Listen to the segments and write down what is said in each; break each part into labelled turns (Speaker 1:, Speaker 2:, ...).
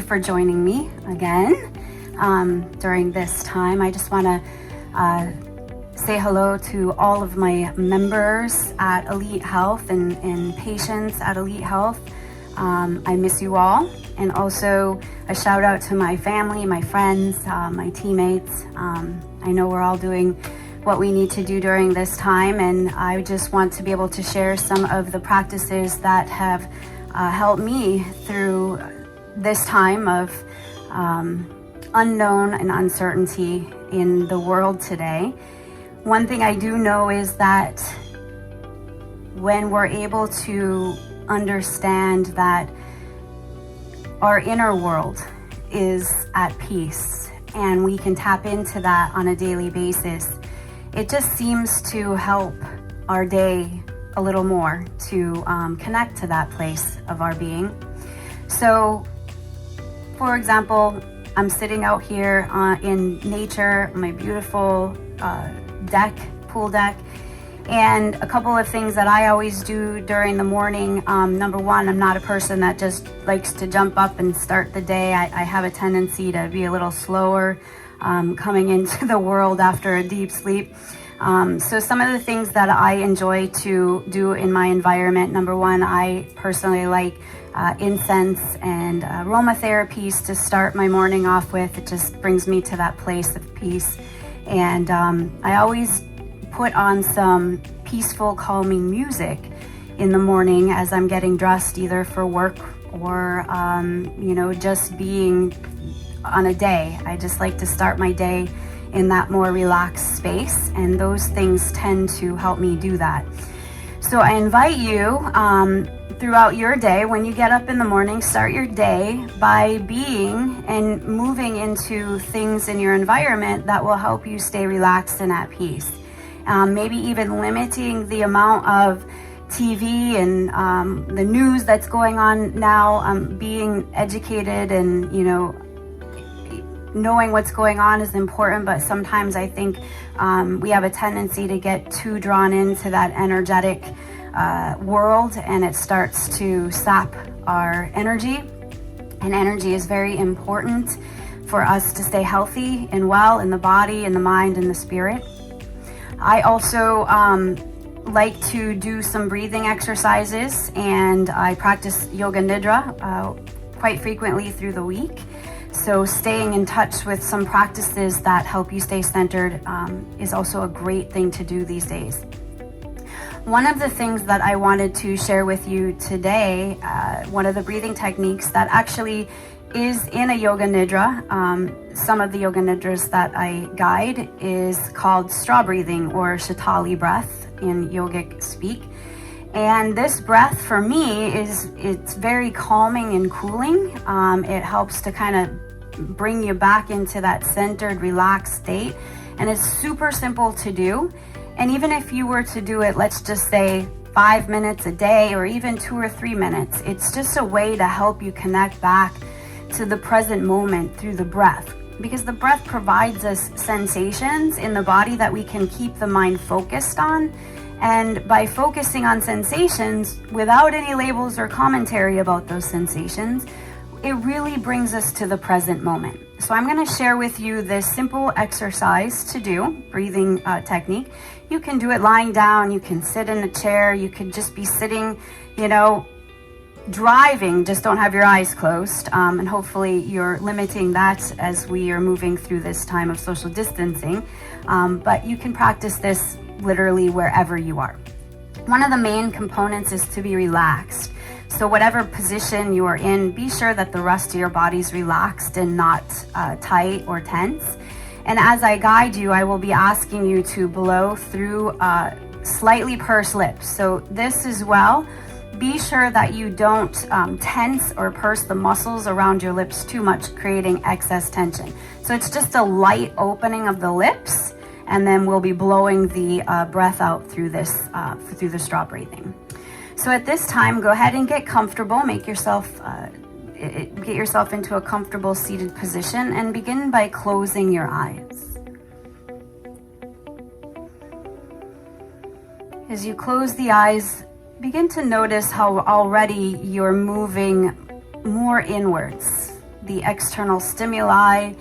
Speaker 1: for joining me again during this time. I just want to say hello to all of my members at Elite Health and patients at Elite Health. I miss you all. And also a shout out to my family, my friends, my teammates. I know we're all doing what we need to do during this time, and I just want to be able to share some of the practices that have helped me through this time of unknown and uncertainty in the world today. One thing I do know is that when we're able to understand that our inner world is at peace and we can tap into that on a daily basis, it just seems to help our day a little more to connect to that place of our being. So, for example, I'm sitting out here in nature, my beautiful pool deck, and a couple of things that I always do during the morning. Number one, I'm not a person that just likes to jump up and start the day. I have a tendency to be a little slower coming into the world after a deep sleep. So some of the things that I enjoy to do in my environment, number one, I personally like incense and aromatherapies to start my morning off with. It just brings me to that place of peace. And I always put on some peaceful, calming music in the morning as I'm getting dressed, either for work or, just being on a day. I just like to start my day in that more relaxed space, and those things tend to help me do that. So I invite you throughout your day, when you get up in the morning, start your day by being and moving into things in your environment that will help you stay relaxed and at peace. Maybe even limiting the amount of TV and the news that's going on now. Being educated and, knowing what's going on is important, but sometimes I think we have a tendency to get too drawn into that energetic world, and it starts to sap our energy. And energy is very important for us to stay healthy and well in the body, in the mind, and the spirit. I also like to do some breathing exercises, and I practice yoga nidra quite frequently through the week. So staying in touch with some practices that help you stay centered is also a great thing to do these days. One of the things that I wanted to share with you today, one of the breathing techniques that actually is in a yoga nidra, some of the yoga nidras that I guide, is called straw breathing or Shatali breath in yogic speak. And this breath for me it's very calming and cooling. It helps to kind of bring you back into that centered, relaxed state. And it's super simple to do. And even if you were to do it, let's just say 5 minutes a day or even 2 or 3 minutes, it's just a way to help you connect back to the present moment through the breath. Because the breath provides us sensations in the body that we can keep the mind focused on. And by focusing on sensations without any labels or commentary about those sensations, it really brings us to the present moment. So I'm going to share with you this simple exercise to do, breathing technique. You can do it lying down, you can sit in a chair, you could just be sitting, driving, just don't have your eyes closed. And hopefully you're limiting that as we are moving through this time of social distancing. But you can practice this literally wherever you are. One of the main components is to be relaxed. So whatever position you are in, be sure that the rest of your body's relaxed and not tight or tense. And as I guide you, I will be asking you to blow through slightly pursed lips. So this as well, be sure that you don't tense or purse the muscles around your lips too much, creating excess tension. So it's just a light opening of the lips, and then we'll be blowing the breath out through this, through the straw breathing. So at this time, go ahead and get comfortable. Get yourself into a comfortable seated position and begin by closing your eyes. As you close the eyes, begin to notice how already you're moving more inwards. the external stimuli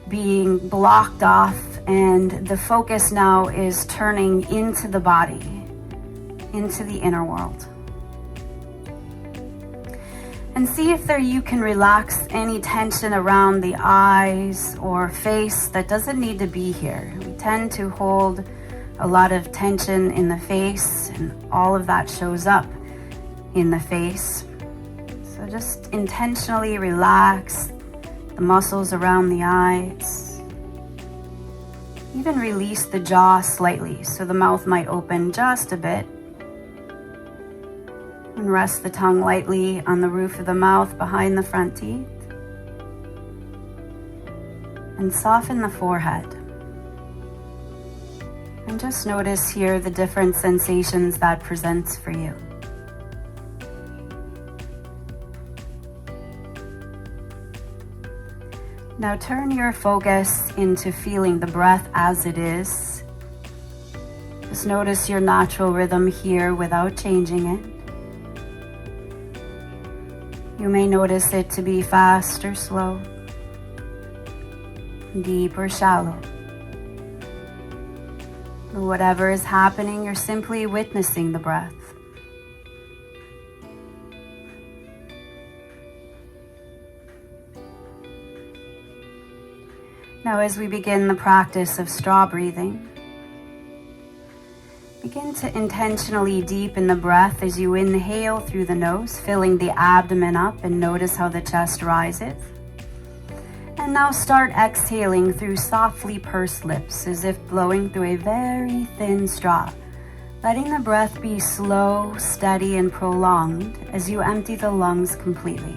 Speaker 1: being blocked off, and the focus now is turning into the body, into the inner world. And see if there you can relax any tension around the eyes or face that doesn't need to be here. We tend to hold a lot of tension in the face, and all of that shows up in the face. So just intentionally relax the muscles around the eyes. Even release the jaw slightly, so the mouth might open just a bit. And rest the tongue lightly on the roof of the mouth behind the front teeth. And soften the forehead. And just notice here the different sensations that presents for you. Now turn your focus into feeling the breath as it is. Just notice your natural rhythm here without changing it. You may notice it to be fast or slow, deep or shallow. Whatever is happening, you're simply witnessing the breath. Now, as we begin the practice of straw breathing, begin to intentionally deepen the breath as you inhale through the nose, filling the abdomen up, and notice how the chest rises. And now start exhaling through softly pursed lips, as if blowing through a very thin straw, letting the breath be slow, steady, and prolonged as you empty the lungs completely.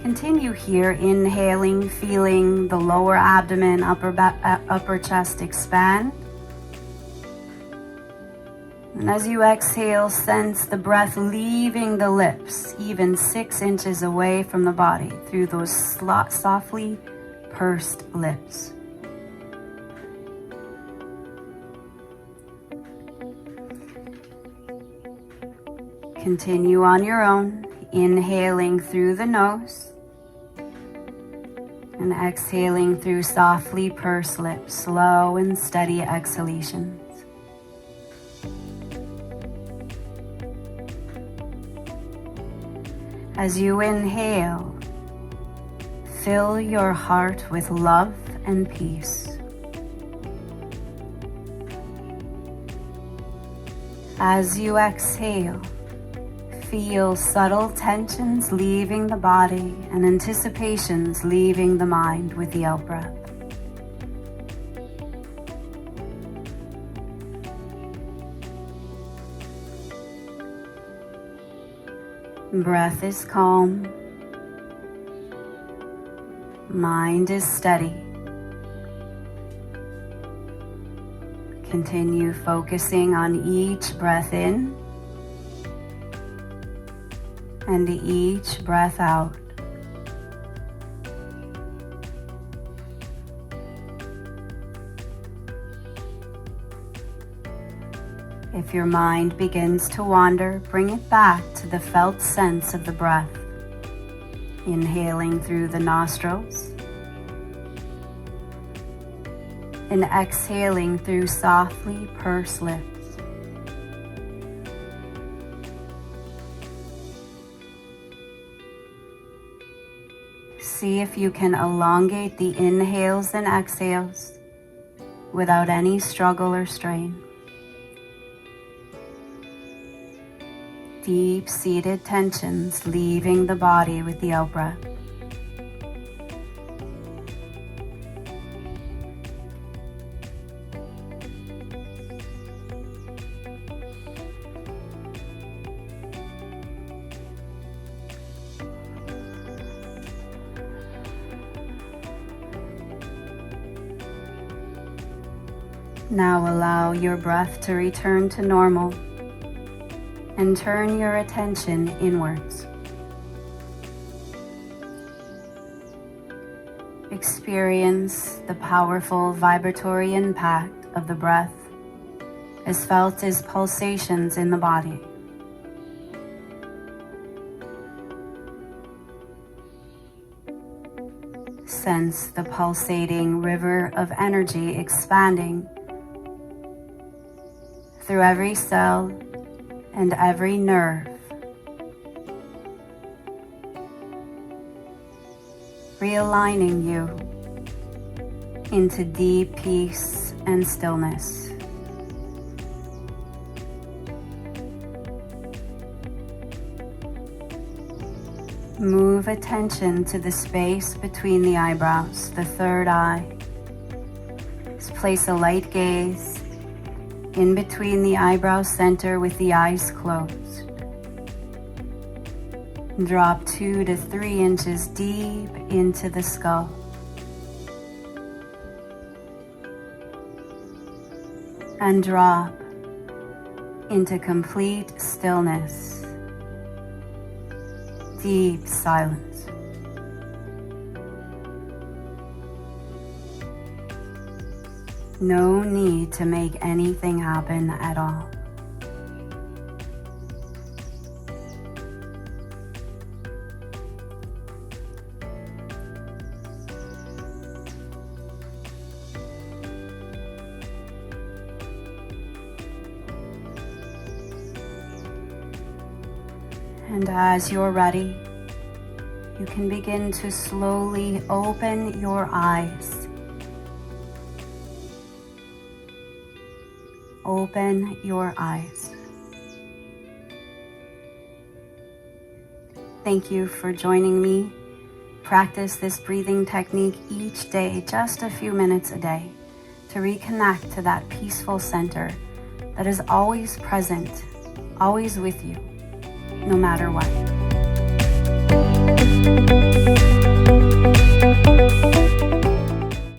Speaker 1: Continue here, inhaling, feeling the lower abdomen, upper chest expand. And as you exhale, sense the breath leaving the lips, even 6 inches away from the body, through those softly pursed lips. Continue on your own, inhaling through the nose and exhaling through softly pursed lips, slow and steady exhalations. As you inhale, fill your heart with love and peace. As you exhale, feel subtle tensions leaving the body and anticipations leaving the mind with the out-breath. Breath is calm. Mind is steady. Continue focusing on each breath in and each breath out. If your mind begins to wander, bring it back to the felt sense of the breath. Inhaling through the nostrils and exhaling through softly pursed lips. See if you can elongate the inhales and exhales without any struggle or strain. Deep-seated tensions leaving the body with the out-breath. Now allow your breath to return to normal and turn your attention inwards. Experience the powerful vibratory impact of the breath as felt as pulsations in the body. Sense the pulsating river of energy expanding through every cell and every nerve, realigning you into deep peace and stillness. Move attention to the space between the eyebrows, the third eye. Just place a light gaze in between the eyebrow center with the eyes closed. Drop 2 to 3 inches deep into the skull. And drop into complete stillness, deep silence. No need to make anything happen at all. And as you're ready, you can begin to slowly open your eyes. Open your eyes. Thank you for joining me. Practice this breathing technique each day, just a few minutes a day, to reconnect to that peaceful center that is always present, always with you, no matter what.